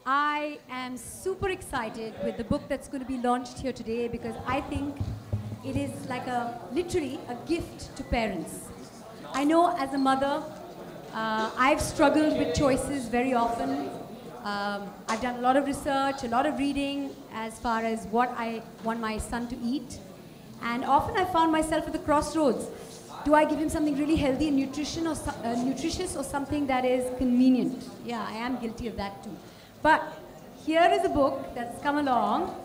I am super excited with the book that's going to be launched here today because I think it is like literally a gift to parents. I know as a mother, I've struggled with choices very often. I've done a lot of research, a lot of reading as far as what I want my son to eat. And often I found myself at the crossroads. Do I give him something really healthy and nutritious or something that is convenient? Yeah, I am guilty of that too. But here is a book that's come along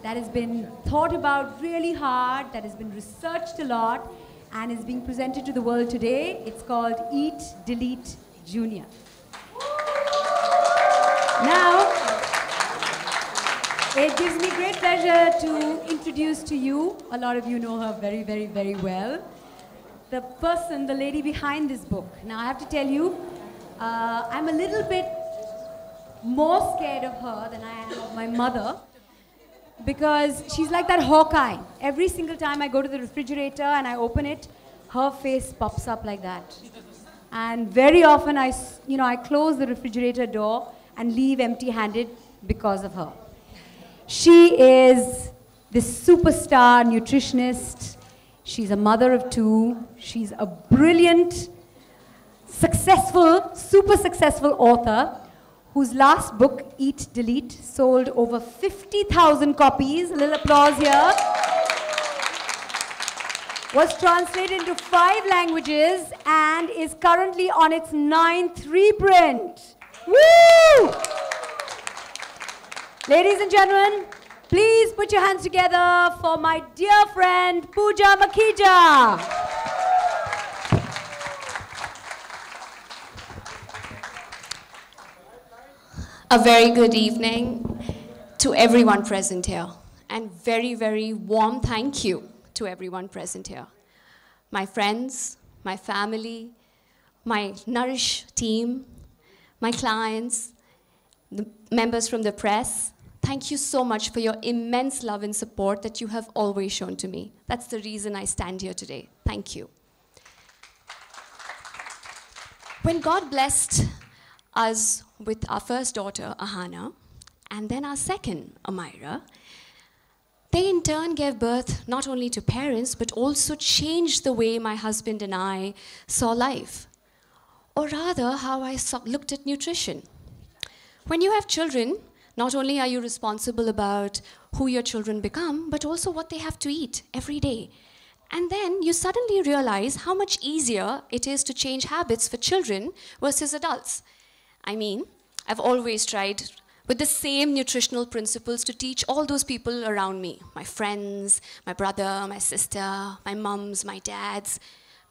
that has been thought about really hard, that has been researched a lot, and is being presented to the world today. It's called Eat, Delete, Junior. Now, it gives me great pleasure to introduce to you, a lot of you know her very, very, very well, the person, the lady behind this book. Now, I have to tell you, I'm a little bit more scared of her than I am of my mother because she's like that Hawkeye. Every single time I go to the refrigerator and I open it, her face pops up like that. And very often I close the refrigerator door and leave empty-handed because of her. She is this superstar nutritionist. She's a mother of two. She's a brilliant, successful, super successful author whose last book, Eat, Delete, sold over 50,000 copies. A little applause here. Was translated into 5 languages and is currently on its 9th reprint. Woo! Ladies and gentlemen, please put your hands together for my dear friend, Pooja Makhija. A very good evening to everyone present here, and very, very warm thank you to everyone present here. My friends, my family, my Nourish team, my clients, the members from the press, thank you so much for your immense love and support that you have always shown to me. That's the reason I stand here today. Thank you. When God blessed us with our first daughter, Ahana, and then our second, Mira, they in turn gave birth not only to parents, but also changed the way my husband and I saw life, or rather how I looked at nutrition. When you have children, not only are you responsible about who your children become, but also what they have to eat every day. And then you suddenly realize how much easier it is to change habits for children versus adults. I mean, I've always tried with the same nutritional principles to teach all those people around me, my friends, my brother, my sister, my mums, my dads.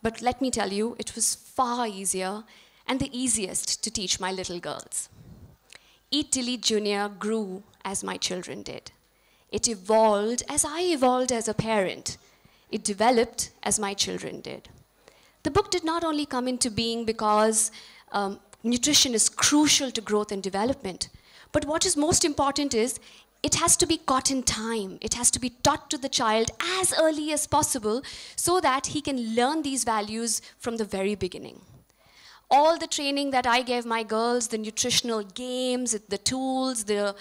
But let me tell you, it was far easier and the easiest to teach my little girls. Eat, Delete, Junior grew as my children did. It evolved as I evolved as a parent. It developed as my children did. The book did not only come into being because nutrition is crucial to growth and development. But what is most important is it has to be caught in time. It has to be taught to the child as early as possible so that he can learn these values from the very beginning. All the training that I gave my girls, the nutritional games, the tools, the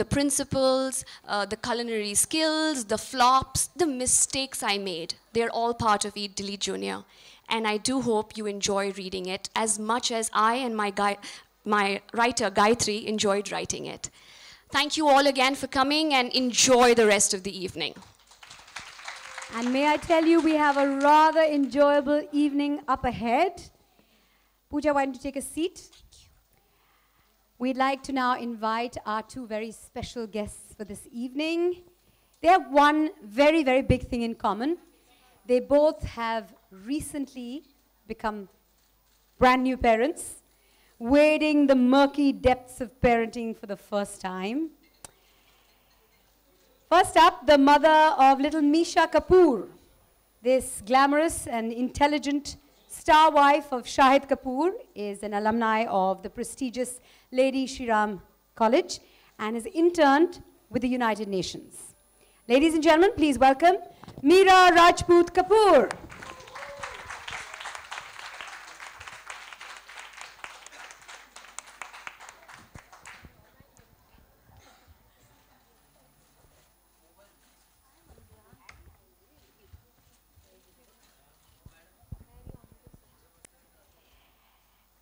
principles, the culinary skills, the flops, the mistakes I made, they're all part of Eat, Delete, Junior. And I do hope you enjoy reading it as much as I and my writer, Gayatri, enjoyed writing it. Thank you all again for coming and enjoy the rest of the evening. And may I tell you, we have a rather enjoyable evening up ahead. Pooja, why don't you take a seat? We'd like to now invite our 2 very special guests for this evening. They have one very, very big thing in common. They both have recently become brand new parents, wading the murky depths of parenting for the first time. First up, the mother of little Misha Kapoor. This glamorous and intelligent star wife of Shahid Kapoor is an alumni of the prestigious Lady Shri Ram College and has interned with the United Nations. Ladies and gentlemen, please welcome Mira Rajput Kapoor.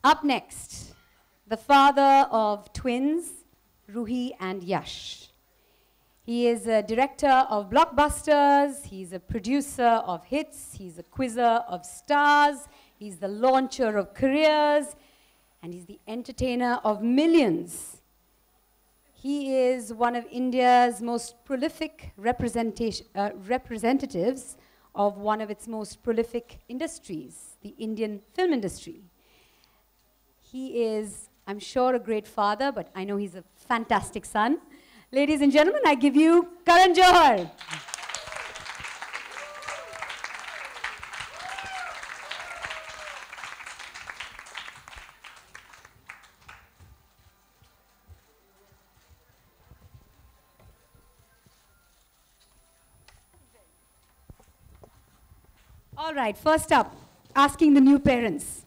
Up next, the father of twins, Ruhi and Yash. He is a director of blockbusters, he's a producer of hits, he's a quizzer of stars, he's the launcher of careers, and he's the entertainer of millions. He is one of India's most prolific representatives of one of its most prolific industries, the Indian film industry. He is, I'm sure, a great father, but I know he's a fantastic son. Ladies and gentlemen, I give you Karan Johar. All right, first up, asking the new parents.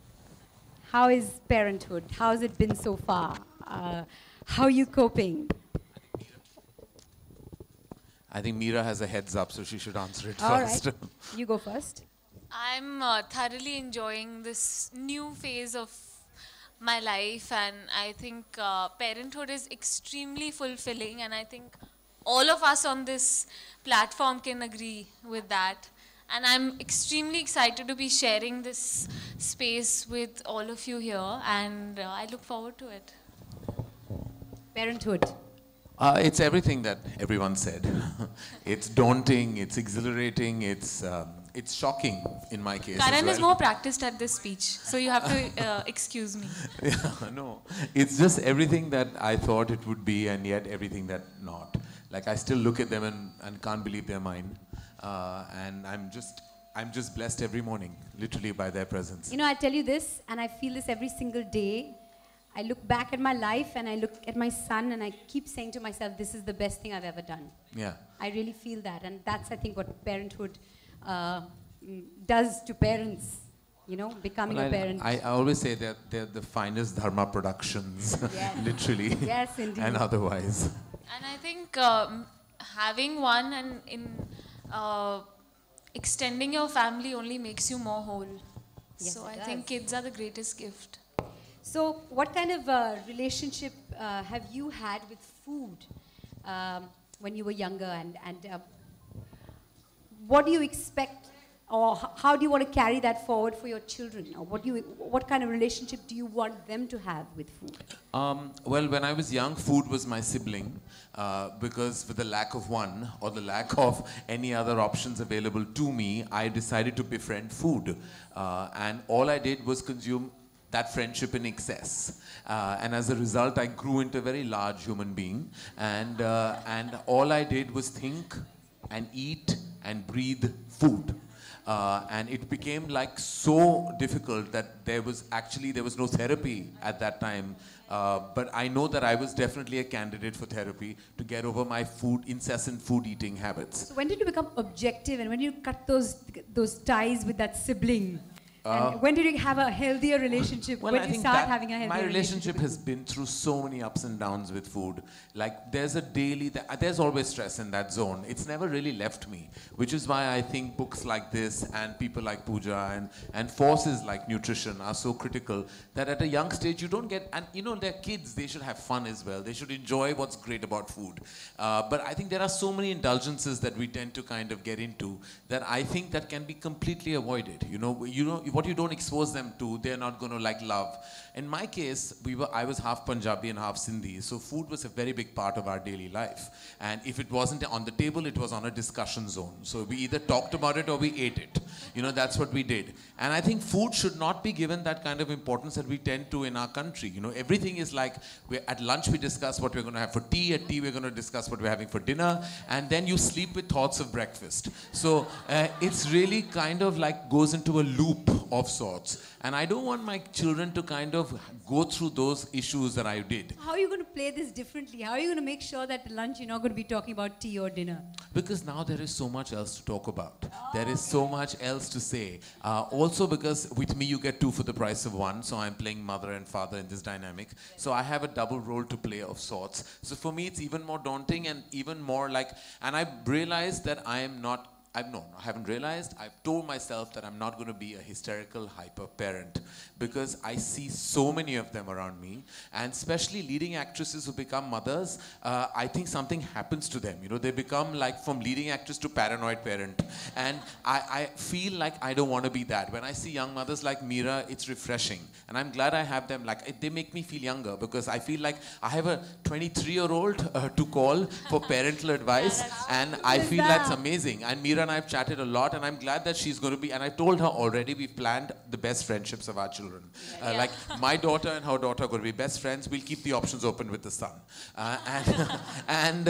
How is parenthood? How has it been so far? How are you coping? I think Mira has a heads up, so she should answer it All first. right. You go first. I'm thoroughly enjoying this new phase of my life, and I think parenthood is extremely fulfilling, and I think all of us on this platform can agree with that. And I'm extremely excited to be sharing this space with all of you here, and I look forward to it. Parenthood. It's everything that everyone said. It's daunting, it's exhilarating, it's shocking in my case. Karan is more practiced at this speech, so you have to excuse me. Yeah, no, it's just everything that I thought it would be, and yet everything that not. Like I still look at them and can't believe they're mine. And I'm just blessed every morning, literally by their presence. You know, I tell you this, and I feel this every single day. I look back at my life and I look at my son and I keep saying to myself, this is the best thing I've ever done. Yeah. I really feel that, and that's, I think, what parenthood does to parents. You know, becoming a parent. I always say that they're the finest dharma productions, Yes. literally. Yes, indeed. And otherwise. And I think having one and extending your family only makes you more whole. Yes, so it I think does. kids are the greatest gift. So what kind of relationship have you had with food when you were younger, and what do you expect, or how do you want to carry that forward for your children, or what kind of relationship do you want them to have with food? Well, when I was young, food was my sibling, because with the lack of one or the lack of any other options available to me, I decided to befriend food, and all I did was consume that friendship in excess, and as a result I grew into a very large human being, and all I did was think and eat and breathe food, and it became like so difficult that there was no therapy at that time, but I know that I was definitely a candidate for therapy to get over my incessant food eating habits. So when did you become objective, and when did you cut those ties with that sibling? And when did you have a healthier relationship? Well, when I did you think start that having a healthier my relationship has been through so many ups and downs with food. Like there's always stress in that zone. It's never really left me, which is why I think books like this and people like Pooja and forces like nutrition are so critical, that at a young stage you don't get, and you know, they're kids, they should have fun as well. They should enjoy what's great about food. But I think there are so many indulgences that we tend to kind of get into that I think that can be completely avoided. You know, what you don't expose them to, they're not going to like love. In my case, I was half Punjabi and half Sindhi, so food was a very big part of our daily life. And if it wasn't on the table, it was on a discussion zone. So we either talked about it or we ate it. You know, that's what we did. And I think food should not be given that kind of importance that we tend to in our country. You know, everything is like, at lunch we discuss what we're going to have for tea, at tea we're going to discuss what we're having for dinner, and then you sleep with thoughts of breakfast. So it's really kind of like goes into a loop of sorts. And I don't want my children to kind of go through those issues that I did. How are you going to play this differently? How are you going to make sure that at lunch you're not going to be talking about tea or dinner? Because now there is so much else to talk about. There is so much else to say. Also because with me you get two for the price of one, so I'm playing mother and father in this dynamic. So I have a double role to play of sorts. So for me it's even more daunting and even more like, and I realized that I am not I haven't realized. I've told myself that I'm not going to be a hysterical hyper parent because I see so many of them around me, and especially leading actresses who become mothers. I think something happens to them. You know, they become like from leading actress to paranoid parent, and I feel like I don't want to be that. When I see young mothers like Mira, it's refreshing, and I'm glad I have them. Like they make me feel younger because I feel like I have a 23-year-old to call for parental advice, and I feel that's amazing. And Mira and I have chatted a lot, and I'm glad that she's going to be, and I told her already, we've planned the best friendships of our children. Like my daughter and her daughter are going to be best friends. We'll keep the options open with the son. And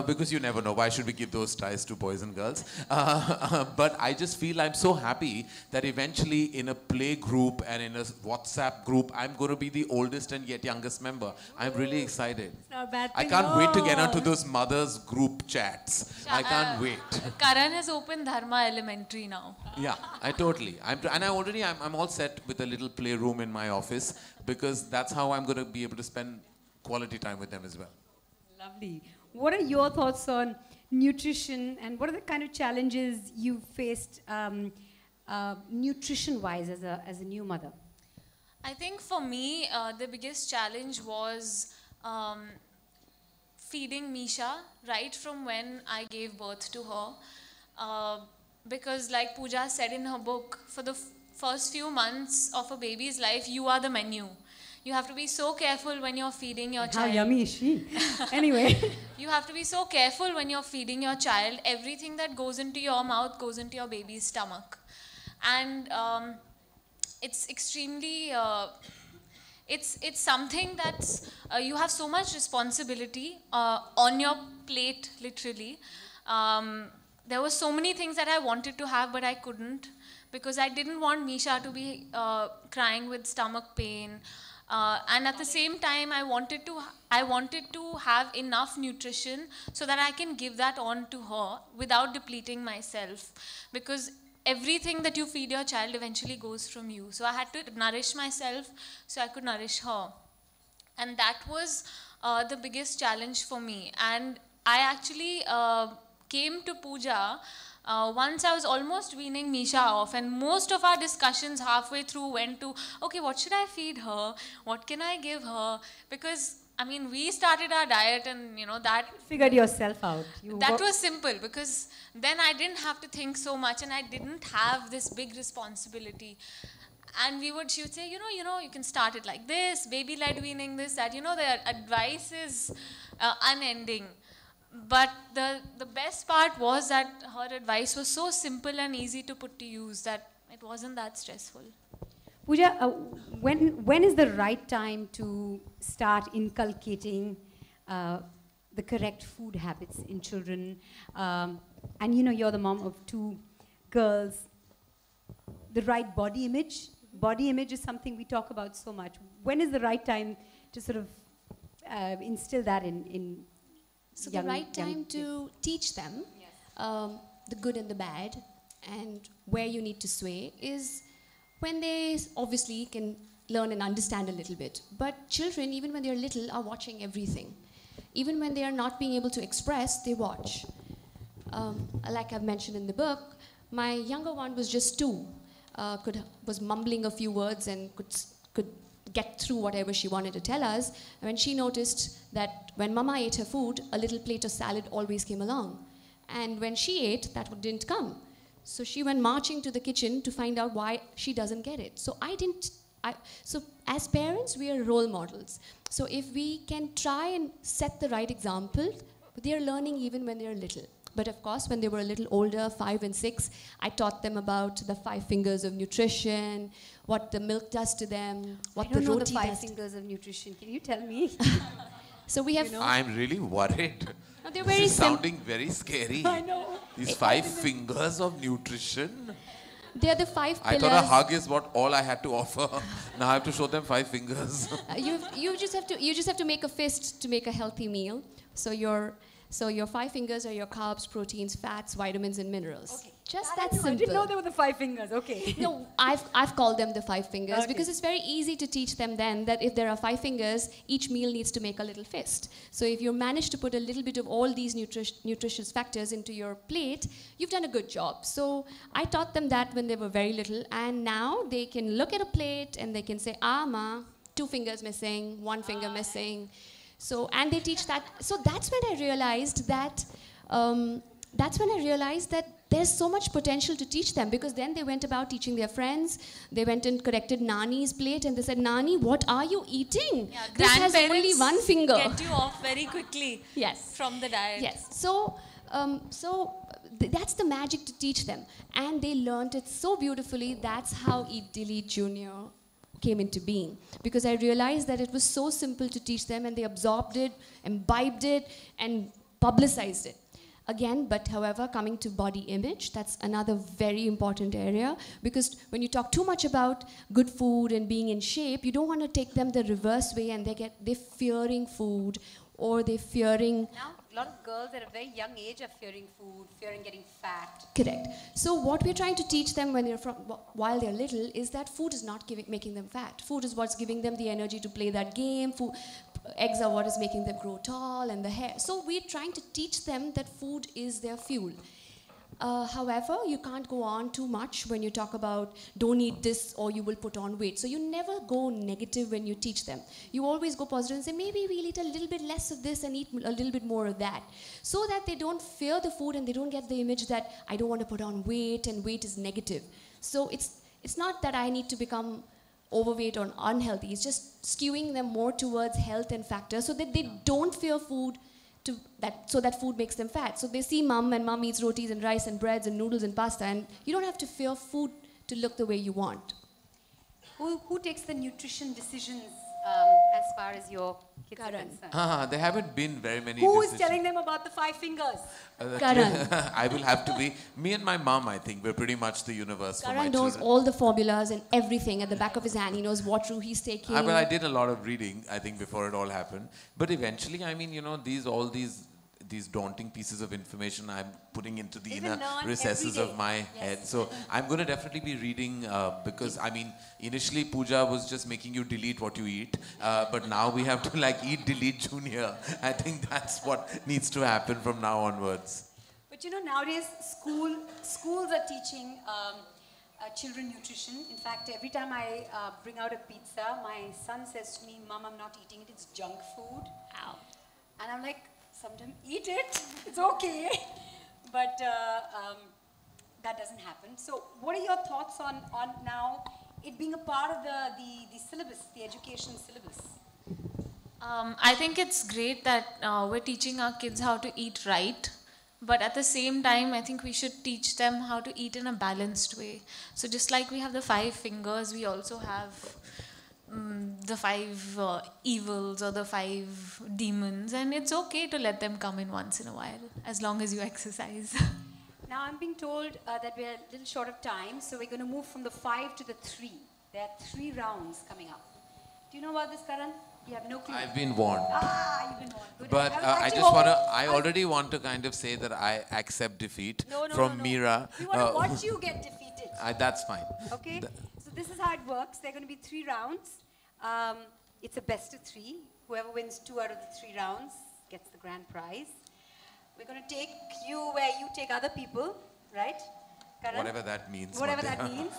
because you never know, why should we give those ties to boys and girls? But I just feel I'm so happy that eventually in a play group and in a WhatsApp group, I'm going to be the oldest and yet youngest member. I'm really excited. It's not a bad I thing. can't wait to get onto those mothers group chats. I can't wait. Karan has opened Dharma Elementary now. Yeah, I'm all set with a little playroom in my office because that's how I'm going to be able to spend quality time with them as well. Lovely. What are your thoughts on nutrition, and what are the kind of challenges you faced nutrition-wise as a new mother? I think for me, the biggest challenge was feeding Misha right from when I gave birth to her. Because like Pooja said in her book, for the first few months of a baby's life, you are the menu. You have to be so careful when you're feeding your child. How yummy is she? Anyway. You have to be so careful when you're feeding your child. Everything that goes into your mouth goes into your baby's stomach. And it's extremely, it's something that's, you have so much responsibility on your plate, literally. There were so many things that I wanted to have, but I couldn't because I didn't want Misha to be crying with stomach pain. And at the same time, I wanted to have enough nutrition so that I can give that on to her without depleting myself. Because everything that you feed your child eventually goes from you. So I had to nourish myself so I could nourish her. And that was the biggest challenge for me. And I actually came to Pooja once I was almost weaning Misha off, and most of our discussions halfway through went to, okay, what should I feed her? What can I give her? Because, I mean, we started our diet and, you know, that... Figured yourself out. That was simple because then I didn't have to think so much and I didn't have this big responsibility. And she would say, you know, you can start it like this, baby-led weaning, this, that. You know, the advice is unending. But the best part was that her advice was so simple and easy to put to use that it wasn't that stressful. Pooja, when is the right time to start inculcating the correct food habits in children? And you know, you're the mom of 2 girls. The right body image. Body image is something we talk about so much. When is the right time to sort of instill that in So the right time to teach them the good and the bad and where you need to sway is when they obviously can learn and understand a little bit. But children, even when they're little, are watching everything. Even when they are not being able to express, they watch. Like I've mentioned in the book, my younger one was just 2, was mumbling a few words and could get through whatever she wanted to tell us. And when she noticed that when Mama ate her food, a little plate of salad always came along. And when she ate, that didn't come. So she went marching to the kitchen to find out why she doesn't get it. So so as parents, we are role models. So if we can try and set the right example, they are learning even when they are little. But of course, when they were a little older, 5 and 6, I taught them about the 5 fingers of nutrition, what the milk does to them, what the roti does. I don't know the 5 fingers of nutrition. Can you tell me? So we have... I'm really worried. No, they're very sounding very scary. I know. These 5 fingers of nutrition. They are the 5 pillars. I thought a hug is all I had to offer. Now I have to show them 5 fingers. You just have to make a fist to make a healthy meal. So So your 5 fingers are your carbs, proteins, fats, vitamins, and minerals. Okay. Just that simple. I didn't know there were the 5 fingers. Okay. No, I've called them the 5 fingers Okay. because it's very easy to teach them then that if there are 5 fingers, each meal needs to make a little fist. So if you manage to put a little bit of all these nutritious factors into your plate, you've done a good job. So I taught them that when they were very little, and now they can look at a plate and they can say, ah, ma, 2 fingers missing, 1 finger missing. So, and they teach that. So that's when I realized that, there's so much potential to teach them, because then they went about teaching their friends. They went and corrected Nani's plate and they said, Nani, what are you eating? Yeah, this has only 1 finger. Get you off very quickly. Yes. From the diet. Yes. So, that's the magic to teach them. And they learned it so beautifully. That's how Eat Delete Junior came into being, because I realized that it was so simple to teach them, and they absorbed it, imbibed it, and publicized it. Again, but however, coming to body image, that's another very important area, because when you talk too much about good food and being in shape, you don't want to take them the reverse way, and they're fearing food, or they're fearing... Now, a lot of girls at a very young age are fearing food, fearing getting fat. Correct. So what we're trying to teach them while they're little is that food is not making them fat. Food is what's giving them the energy to play that game. Eggs are what is making them grow tall, and the hair. So we're trying to teach them that food is their fuel. However, you can't go on too much when you talk about don't eat this or you will put on weight. So you never go negative when you teach them. You always go positive and say, maybe we'll eat a little bit less of this and eat a little bit more of that. So that they don't fear the food and they don't get the image that I don't want to put on weight and weight is negative. So it's not that I need to become overweight or unhealthy. It's just skewing them more towards health and factors so that they don't fear food, so that food makes them fat. So they see mum, and mum eats rotis and rice and breads and noodles and pasta, and you don't have to fear food to look the way you want. Who takes the nutrition decisions as far as your kids are concerned? There haven't been very many Who decisions. is telling them about the 5 fingers? Karan. I will have to be. Me and my mom, I think, we're pretty much the universe for my Karan knows children. all the formulas and everything at the back of his hand. He knows what route he's taking. Well, I did a lot of reading, I think, before it all happened. But eventually, I mean, you know, all these daunting pieces of information I'm putting into the inner recesses of my head. So I'm going to definitely be reading because, I mean, initially Pooja was just making you delete what you eat. But now we have to like eat, delete Junior. I think that's what needs to happen from now onwards. But you know, nowadays schools are teaching children nutrition. In fact, every time I bring out a pizza, my son says to me, Mom, I'm not eating it, it's junk food. Ow. And I'm like, sometimes eat it, it's okay. But that doesn't happen. So what are your thoughts on now it being a part of the syllabus, the education syllabus? I think it's great that we're teaching our kids how to eat right. But at the same time, I think we should teach them how to eat in a balanced way. So just like we have the 5 fingers, we also have the 5 evils or the 5 demons, and it's okay to let them come in once in a while as long as you exercise. Now I'm being told that we're a little short of time, so we're going to move from the 5 to the 3. There are 3 rounds coming up. Do you know about this, Karan? You have no clue. I've been warned. You've been warned. Good. But I already want to kind of say that I accept defeat from Mira. We want to watch you get defeated. That's fine. Okay? So this is how it works. There are going to be 3 rounds. It's a best of 3. Whoever wins 2 out of the 3 rounds gets the grand prize. We're going to take you where you take other people, right? Karan? Whatever that means. Whatever that means.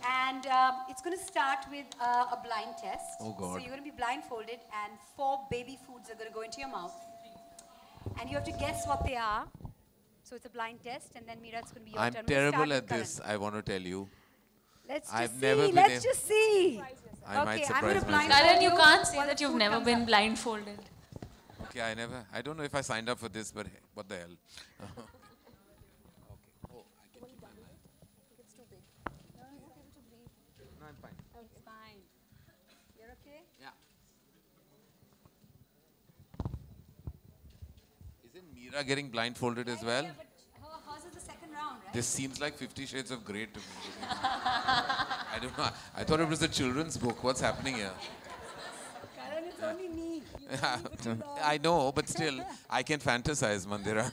And it's going to start with a blind test. Oh, God. So you're going to be blindfolded, and 4 baby foods are going to go into your mouth. And you have to guess what they are. So it's a blind test, and then Mira, it's going to be your turn. I'm terrible at this, I want to tell you. Let's I've just never see. been Let's just see. I might surprise myself. Karan, you can't say that you've never been blindfolded. Okay, I don't know if I signed up for this, but hey, what the hell. No, I'm fine. It's fine. You're okay? Yeah. Isn't Mira getting blindfolded as well? Yeah, but hers is the second round, right? This seems like 50 Shades of Grey to me. I don't know. I thought it was a children's book. What's happening here? Karan, Karan, it's only me. I know, but still, I can fantasize, Mandira.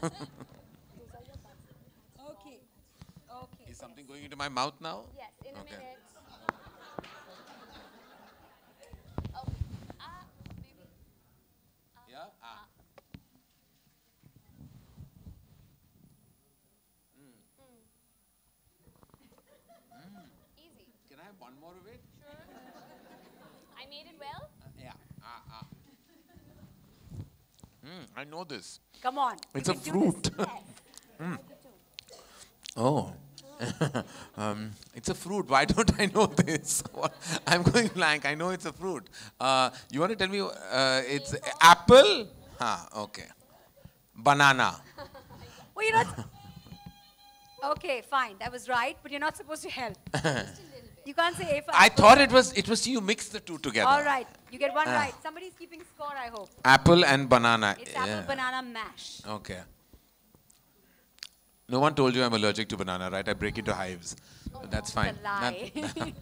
Okay. Okay. Is something going into my mouth now? Yes, in a Okay. minute. Yeah? Ah. Easy. Can I have one more of it? I made it well. Yeah. I know this. Come on. It's you a can do this. fruit. Oh. It's a fruit. Why don't I know this? I'm going blank. I know it's a fruit. You want to tell me it's apple? Okay. Banana. Well, you're not. Okay, fine. That was right, but you're not supposed to help. You can't say A for I apple. thought it was you mix the two together. All right. You get one right. Somebody's keeping score, I hope. Apple and banana. It's apple banana mash. Okay. No one told you I'm allergic to banana, right? I break into hives. But that's fine. It's a lie.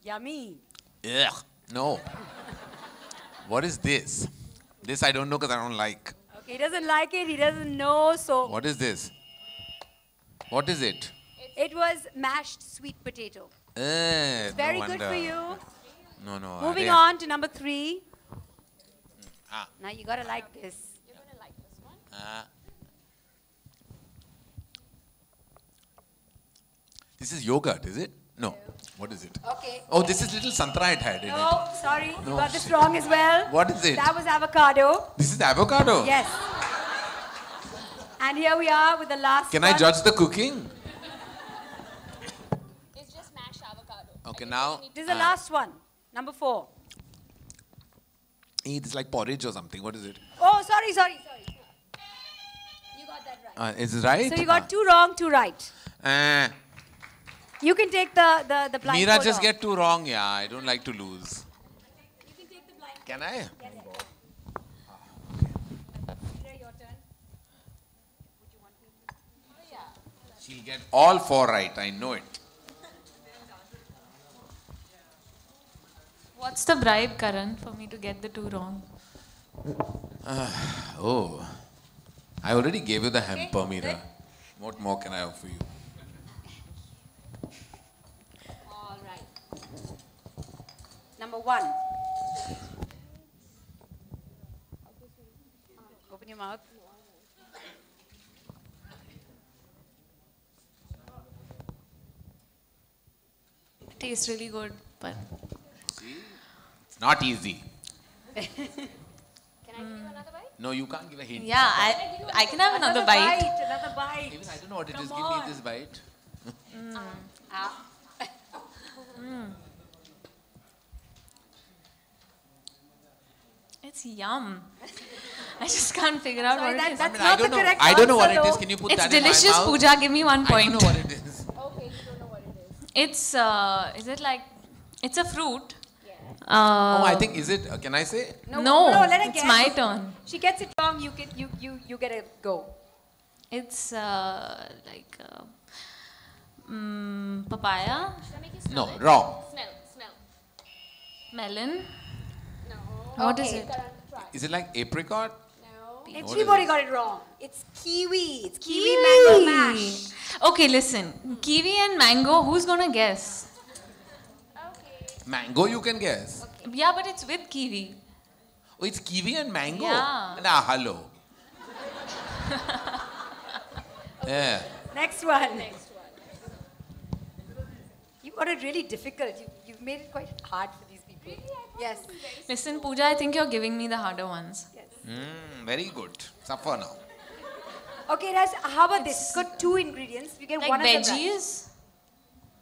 Yummy. Ugh. No. What is this? This I don't know because I don't like. Okay, he doesn't like it. He doesn't know. So What is this? What is it? it was mashed sweet potato. Very good for you. No, no. Moving on to number 3. Ah. Now you gotta like this. You're gonna like this one. This is yogurt, is it? No. What is it? Okay. Oh, this is little santra it had in it. No, sorry. You No, got this shit. wrong as well. What is it? That was avocado. This is avocado. Yes. And here we are with the last Can one. I judge the cooking? It's just mashed avocado. Okay, now. This is the last one. Number 4. It's like porridge or something. What is it? Oh, sorry. You got that right. Is it right? So you got 2 wrong, 2 right. Uh, You can take the blindfold Mira, just off. get 2 wrong. Yeah, I don't like to lose. You can take the blindfold. Can I? Mira, your turn. She'll get all 4 right. I know it. What's the bribe, Karan, for me to get the 2 wrong? Oh. I already gave you the hamper, Okay, Mira. good. What more can I offer you? All right. Number 1. Open your mouth. It tastes really good, but It's not easy. Can I give you another bite? No, you can't give a hint. yeah, I can have another bite. Another bite. Even I don't know what it is. Come Give me on. this bite. Ah. It's yum. I just can't figure out Sorry, what it is. that's I not don't the know. correct I don't know what answer, it is. though. Can you put It's that in delicious, my mouth? Pooja. Give me 1 I point. don't know what it is. Okay, you don't know what it is. It's, is it like, it's a fruit. Oh, I think, is it, can I say? No, let her it's guess. my turn. She gets it wrong, you get a go. It's like papaya, Should I make you smell No, it? wrong. Smell. melon. No. What is Okay. it? Karan, try. Is it like apricot? No. Everybody got it wrong. It's kiwi. It's kiwi mango mash. Okay, listen. Kiwi and mango, who's gonna guess? Okay. Mango, you can guess. Yeah, but it's with kiwi. Oh, it's kiwi and mango? Yeah. Nah, hello. Yeah. Next one. You got it really difficult. You've made it quite hard for these people. Yes. Listen, Pooja, I think you're giving me the harder ones. Yes. Very good. Suffer now. Okay, how about this? It's got 2 ingredients. You get Like one of them right. veggies?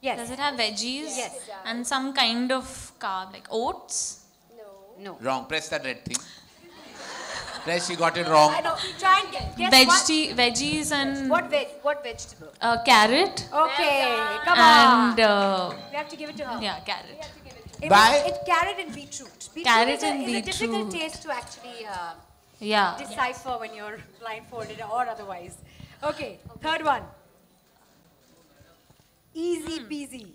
Yes. Does it have veggies? Yes. And some kind of carb, like oats? No. Wrong. Press that red thing. Press, you got it wrong. I know. Try and guess Veggies and what vegetable? carrot Okay, come on. and We have to give it to her. yeah, carrot. Bye. It's carrot and beetroot. Carrot is and a difficult beetroot. taste to actually Yeah. decipher when you're blindfolded or otherwise. Okay, third one. Easy peasy.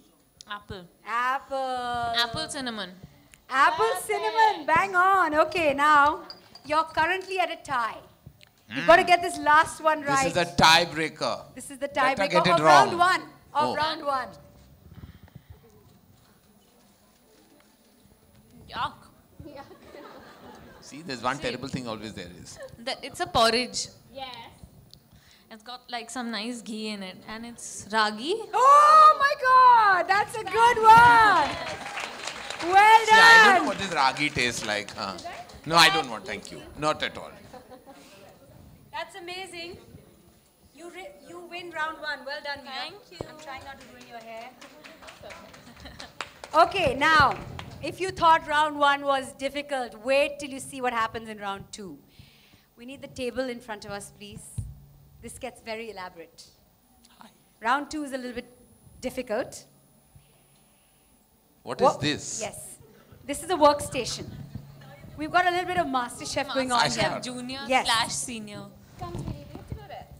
Apple. Apple. Apple cinnamon. Apple cinnamon. Bang on. Okay, now you're currently at a tie. You've got to get this last one right. This is a tiebreaker. This is the Better tiebreaker get it of wrong. round one. Of Oh. round one. Yuck. See, there's one terrible thing always there is. It's a porridge. Yes. It's got like some nice ghee in it, and it's ragi. Oh my God, that's a good one. Well See, I don't know done. what this ragi tastes like. Huh? No, I don't want. Thank you. Not at all. That's amazing. You win round one. Well done, Mira. Thank you. I'm trying not to ruin your hair. Okay, now, if you thought round one was difficult, wait till you see what happens in round two. We need the table in front of us, please. This gets very elaborate. Hi. Round two is a little bit difficult. What is this? Yes. This is a workstation. We've got a little bit of MasterChef going on MasterChef here. Junior Yes. /senior.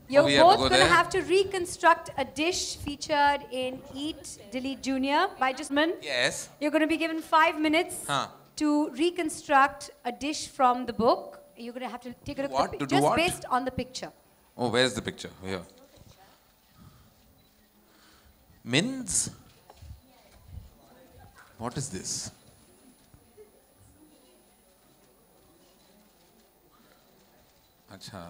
You're we have to both go going to there? have to reconstruct a dish featured in Eat, Delete Junior by Jasmine. Yes. You're going to be given 5 minutes Huh. to reconstruct a dish from the book. You're going to have to take a look What? at To the do just what? based on the picture. Oh, where's the picture? Here. Mince? What is this? Acha.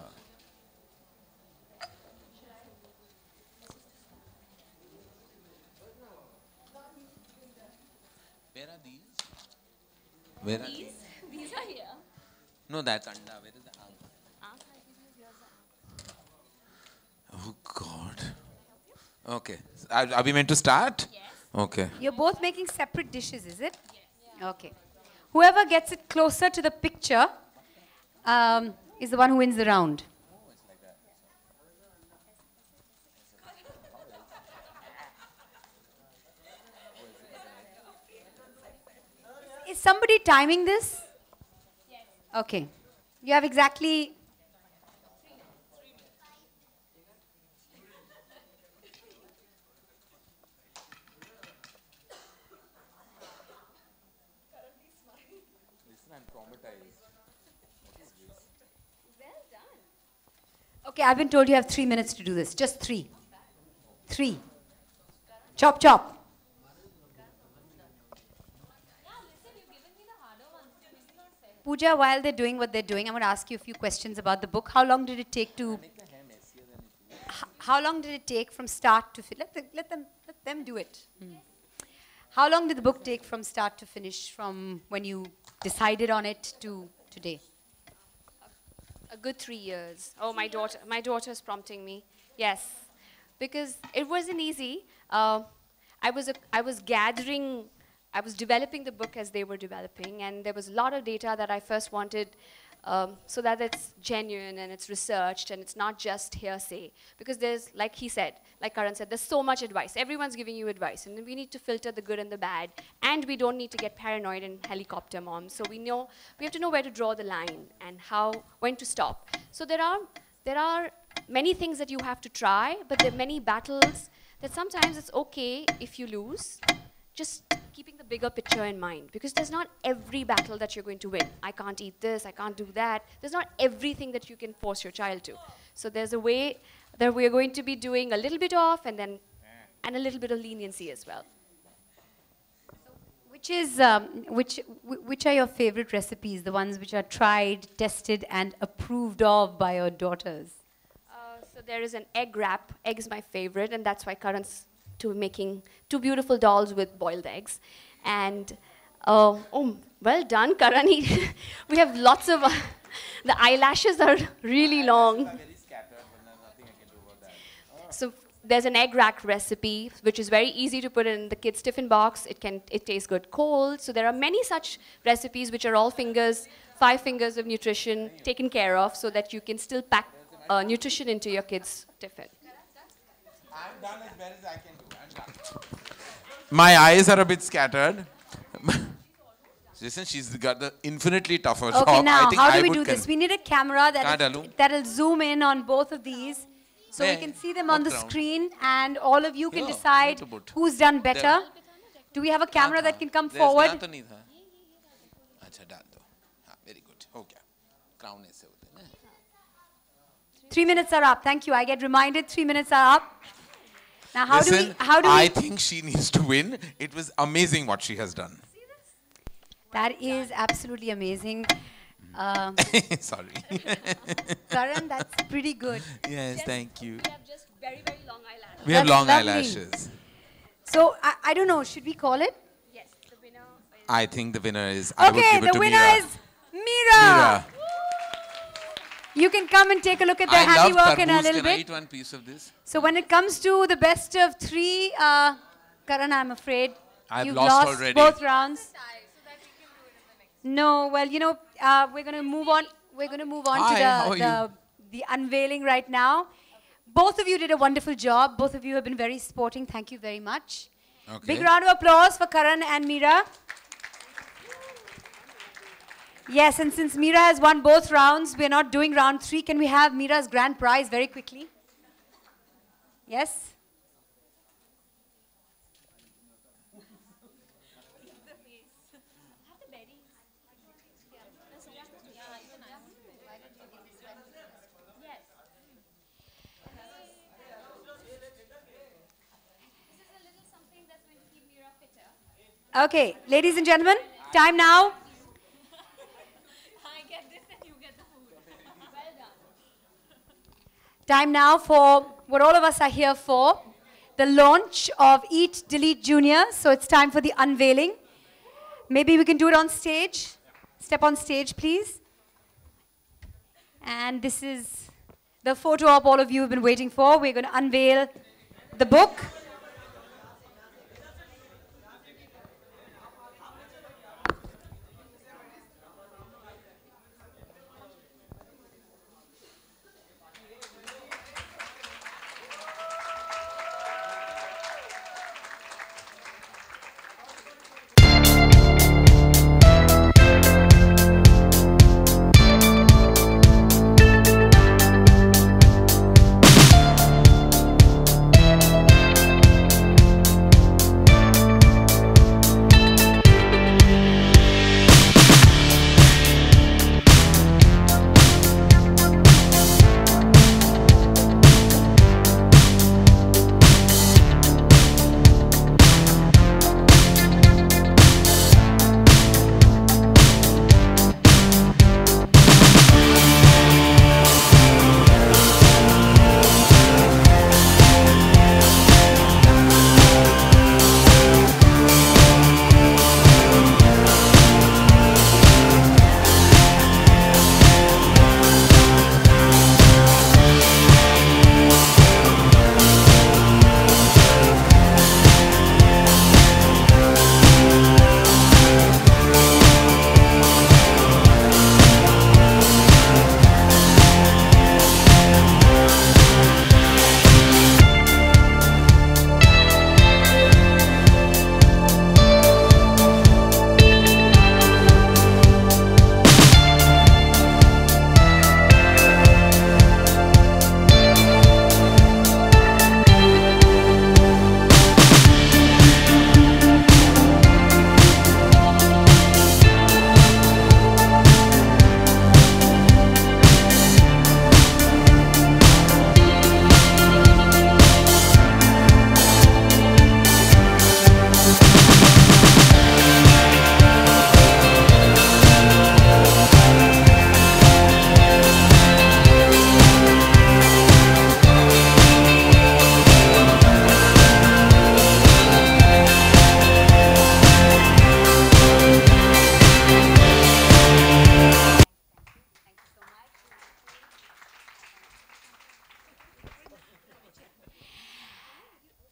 Where are these? Where are these? These are here. No, that's anda. Where is the Oh God. Okay. Are we meant to start? Yes. Okay. You're both making separate dishes, is it? Yes. Okay. Whoever gets it closer to the picture is the one who wins the round. Is somebody timing this? Yes. Okay. You have exactly... Okay, I've been told you have 3 minutes to do this. Just 3. 3. Chop, chop. Pooja, while they're doing what they're doing, I'm going to ask you a few questions about the book. How long did it take to... How long did it take from start to finish? Let them do it. How long did the book take from start to finish, from when you decided on it to today? A good 3 years. Oh, my daughter's prompting me. Yes, because it wasn't easy. I was developing the book as they were developing, and there was a lot of data that I first wanted so that it's genuine and it's researched and it's not just hearsay. Because there's, like he said, like Karan said, there's so much advice. Everyone's giving you advice, and we need to filter the good and the bad, and we don't need to get paranoid and helicopter moms. So we have to know where to draw the line and when to stop. So there are many things that you have to try, but there are many battles that sometimes it's okay if you lose. Just keeping the bigger picture in mind, because there's not every battle that you're going to win. I can't eat this, I can't do that. There's not everything that you can force your child to. So there's a way that we're going to be doing a little bit of, and a little bit of leniency as well. Which are your favorite recipes, the ones which are tried, tested, and approved of by your daughters? So there is an egg wrap. Egg is my favorite, and that's why Karan's making 2 beautiful dolls with boiled eggs. And, oh, well done, Karan. We have lots of, the eyelashes are really long. So there's an egg rack recipe, which is very easy to put in the kid's tiffin box. It tastes good cold. So there are many such recipes which are all 5 fingers of nutrition taken care of, so that you can still pack nutrition into your kid's tiffin. I'm done as well as I can do. I'm done. My eyes are a bit scattered. Listen, she's got the infinitely tougher job. Okay, now, I think how do I we would do this? We need a camera that'll zoom in on both of these, so we can see them on the screen, and all of you can decide who's done better. Do we have a camera that can come There's forward? यहाँ तो नहीं था. अच्छा डाल दो. हाँ, very good. हो गया. Crown ऐसे होते हैं ना. 3 minutes are up. Thank you. I get reminded 3 minutes are up. Now, how do we? I think she needs to win. It was amazing what she has done. That is absolutely amazing. Sorry. Karan, that's pretty good. Yes, thank you. We have just very, very long eyelashes. We have That's long lovely. eyelashes. So, I don't know. Should we call it? Yes, the winner is... I think the winner is. I would Okay, give it the to winner Mira. is Mira. Mira. You can come and take a look at their I love handiwork in a tarboos. little Can I bit. eat one piece of this? So when it comes to the best of three, Karan, I'm afraid I've you've lost lost already. both rounds. No, well, you know, we're going to move on. We're going to move on Hi, how are to the unveiling right now. Both of you did a wonderful job. Both of you have been very sporting. Thank you very much. Okay. Big round of applause for Karan and Mira. Yes, and since Mira has won both rounds, we're not doing round 3. Can we have Mira's grand prize very quickly? Yes? Okay, ladies and gentlemen, time now. Time now for what all of us are here for, the launch of Eat Delete Junior. So it's time for the unveiling. Maybe we can do it on stage. Step on stage, please. And this is the photo op all of you have been waiting for. We're going to unveil the book.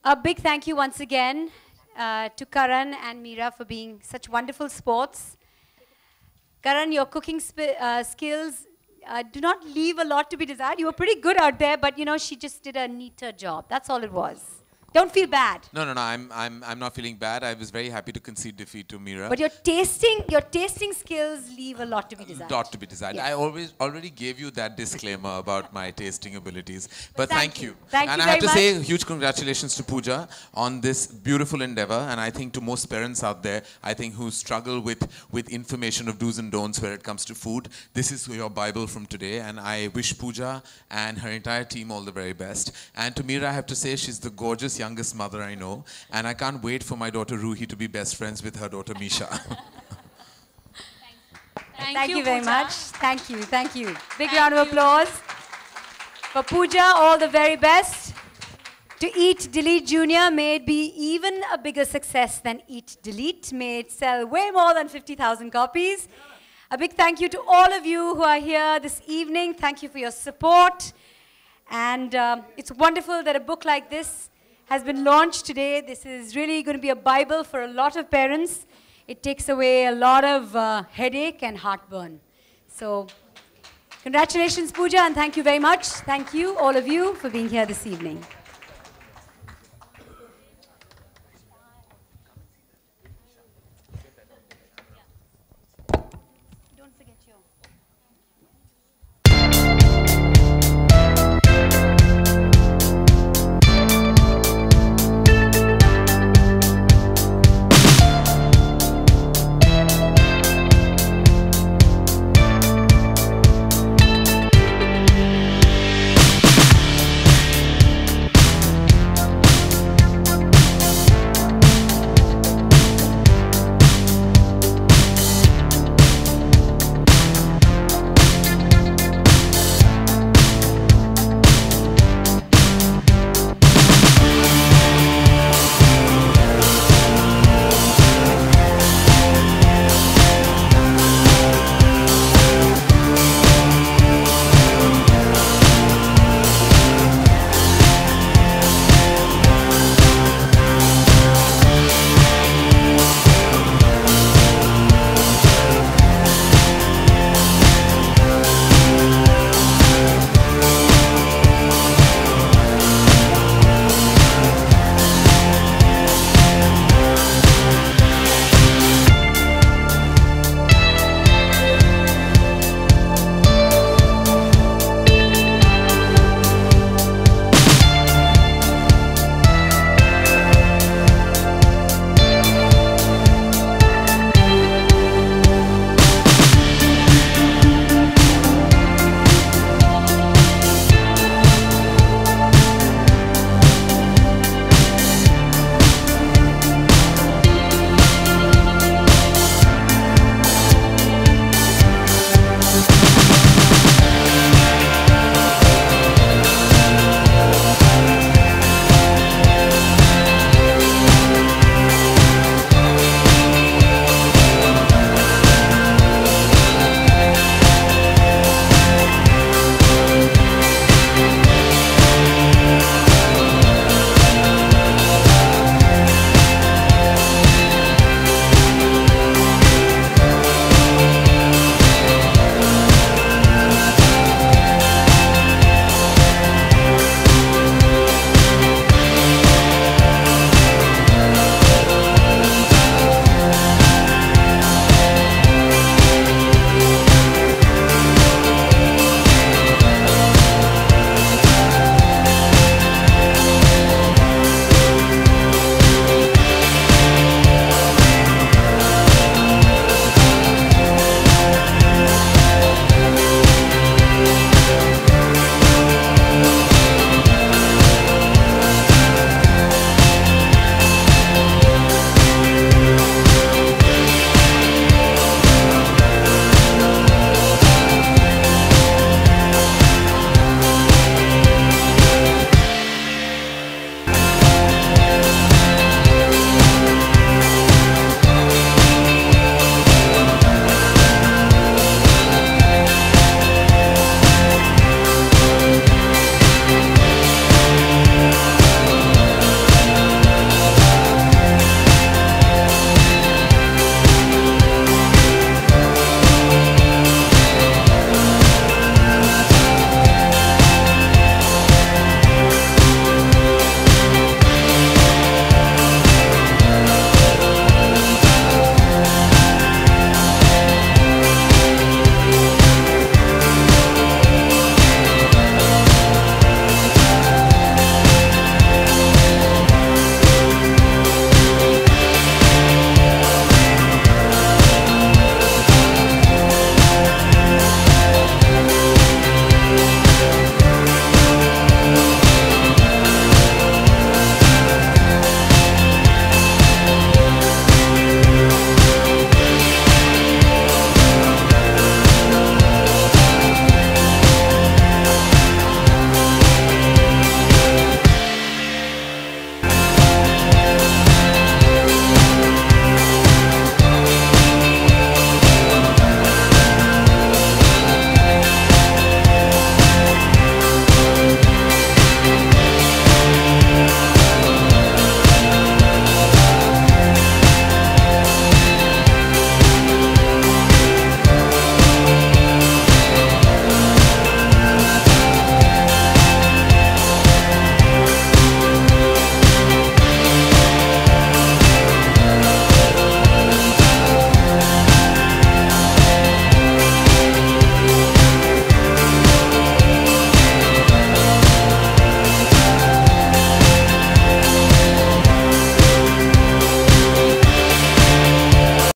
A big thank you once again to Karan and Mira for being such wonderful sports. Karan, your cooking skills do not leave a lot to be desired. You were pretty good out there, but you know, she just did a neater job. That's all it was. Don't feel bad. No, no, no. I'm not feeling bad. I was very happy to concede defeat to Mira. But your tasting skills leave a lot to be desired. Lot to be desired. Yes. I already gave you that disclaimer about my tasting abilities. But thank you. Thank and you I have very to say much. huge congratulations to Pooja on this beautiful endeavor. And I think to most parents out there, I think who struggle with information of do's and don'ts where it comes to food, this is your Bible from today. And I wish Pooja and her entire team all the very best. And to Mira, I have to say she's the gorgeous youngest mother I know, and I can't wait for my daughter Ruhi to be best friends with her daughter Misha. Thank you very Pooja. much. Thank you, thank you. Big round of applause for Pooja. All the very best. To Eat Delete Junior, may it be even a bigger success than Eat Delete. May it sell way more than 50,000 copies. A big thank you to all of you who are here this evening. Thank you for your support. And it's wonderful that a book like this has been launched today. This is really going to be a Bible for a lot of parents. It takes away a lot of headache and heartburn. So, congratulations, Pooja, and thank you very much. Thank you, all of you, for being here this evening.